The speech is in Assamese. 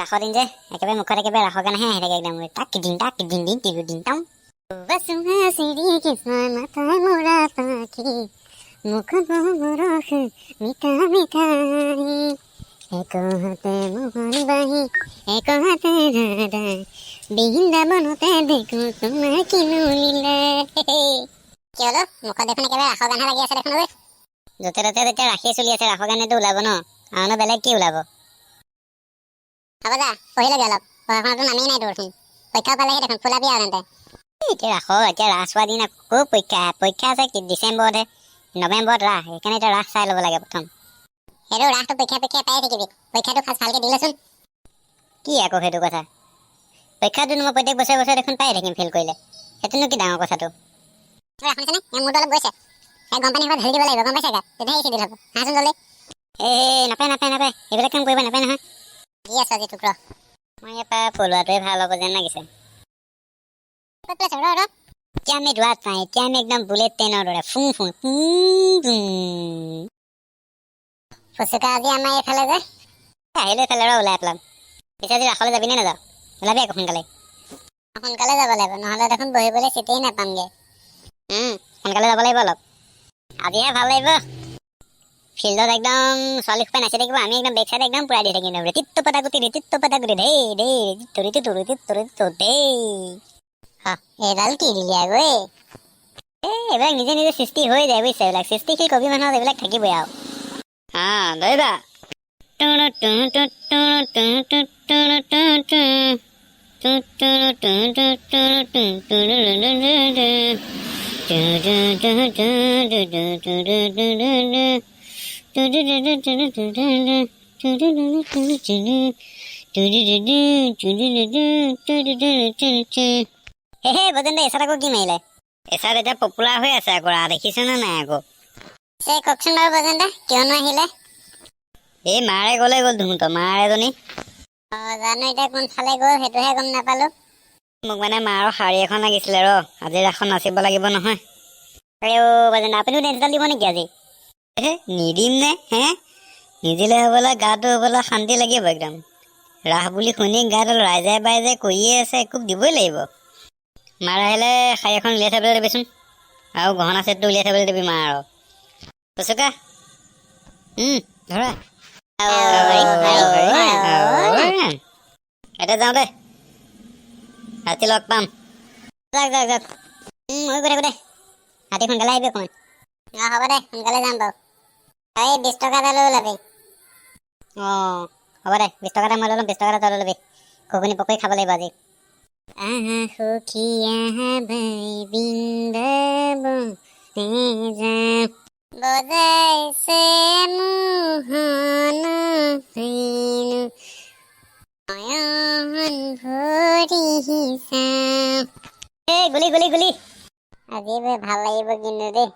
ৰাসৰ দিন যে একেবাৰে মুখত একেবাৰে ৰাসৰ গানহে আহি থাকে একদম তাক দিন টিকু দিন টাও বসুহা সিৰি কিসমা মাথায় মোৰা পাখি মুখত বৰষ মিঠা মিঠাই এক হাতে মোহন বাহি এক হাতে ৰাধা বৃন্দাবনতে দেখো তোমাৰ কিনো লীলা কি হলো মুখত দেখোন একেবাৰে ৰাসৰ গানহে লাগি আছে দেখোন য'তে ত'তে যেতিয়া ৰাখিয়ে চলি আছে ৰাসৰ গানেতো ওলাব ন আৰুনো বেলেগ কি ওলাব হ'ব যা পঢ়িলেগে অলপ পঢ়া-শুনাটো নামেই নাই তোৰচোন পৰীক্ষা পালেহি দেখোন ফুলাবি আৰু তেন্তে এতিয়া ৰাস হোৱা দিন আকৌ পৰীক্ষা আছে ডিচেম্বৰতহে নৱেম্বৰত ৰাস সেইকাৰণে এতিয়া ৰাস চাই ল'ব লাগে প্ৰথম সেইটো ৰাসটো পৰীক্ষা পায়ে থাকিবি পৰীক্ষাটো খাচ ভালকৈ দিলেচোন কি আকৌ সেইটো কথা পৰীক্ষাটো মই প্ৰত্যেক বছৰে দেখোন পায়ে থাকিম ফেইল কৰিলে সেইটোনো কি ডাঙৰ কথাটো শুনিছেনে মোৰটো অলপ গৈছে গম পানী ঢালি দিব লাগিব গম পাইছে গা তেতিয়াহে চিধি হ'ব হাঁচোন জ্বলে নাপায় এইবিলাক কাম কৰিব নাপায় নহয় কি আছে আজি টুকুৰা মই ইয়াৰ পৰা পলোৱাটোৱে ভাল হ'ব যেন লাগিছে এতিয়া আমি দৌৰাত নাই এতিয়া আমি একদম বুলেট ট্ৰেইনৰ দৰে ফুং ফচুকা আজি আমাৰ এইফালে যে আহিলে এইফালে ওলাই পেলাম পিছে আজি ৰাসলৈ যাবি নে নাযাওঁ ওলাবি আকৌ সোনকালে যাব লাগিব নহ'লে দেখোন বহিবলৈ চিটেই নাপামগৈ সোনকালে যাব লাগিব অলপ আজিহে ভাল লাগিব ফিল্ডত একদম ছোৱালী সোপাই নাচি থাকিব আমি একদম বেক চাইডে একদম পুৰাই দি থাকিম ৰিতিত্ব পটাকুটি এইডাল কি দিলি আকৌ এইবিলাক নিজে নিজে সৃষ্টি হৈ যায় বুজিছে এইবিলাক সৃষ্টিশীল কবি মানুহত এইবিলাক থাকিবই আৰু ধৰিবা বজেন দা এচাত আকৌ কি মাৰিলে এচাত এতিয়া পপুলাৰ হৈ আছে আকৌ দেখিছেনে নাই আকৌ কওকচোন বাৰু বজেন দা কিয়নো আহিলে এই মাৰে গ'ল ধুমুত মাৰ এজনী জানো এতিয়া কোনফালে গ'ল সেইটোহে গম নাপালো মোক মানে মাৰৰ শাৰী এখন লাগিছিলে আজি ৰাসত নাচিব লাগিব নহয় বজেন আপুনিও ডেন্সডাল দিব নেকি আজি নিদিম নে নিদিলে হ'বলা গাটো হ'বলা শান্তি লাগিব একদম ৰাস বুলি শুনি গাটো ৰাইজে বাইজে কৰিয়ে আছে একো দিবই লাগিব মাৰ আহিলে শাৰী এখন উলিয়াই থবলৈ দিবিচোন আৰু গহনা চেটটো উলিয়াই থবলৈ দিবি মা আৰু পচুকা ধৰা এতিয়া যাওঁ দে ৰাতি লগ পাম যাওক মই গৈ থাকোঁ দে ৰাতি সোনকালে আহিবি অকণমান হ'ব দে সোনকালে যাম বাৰু এই 20 টকা এটা লৈ ওলাবি হ'ব দে 20 টকা এটা মই লৈ ল'ম 20 টকা এটা তই লৈ ল'বি ঘুগুনি পকৰি খাব লাগিব আজি সখীয়া বাই বৃন্দাবন বজাইছে মোহন নয়ন ভৰি গুলি আজি ভাল লাগিব কিন্তু দেই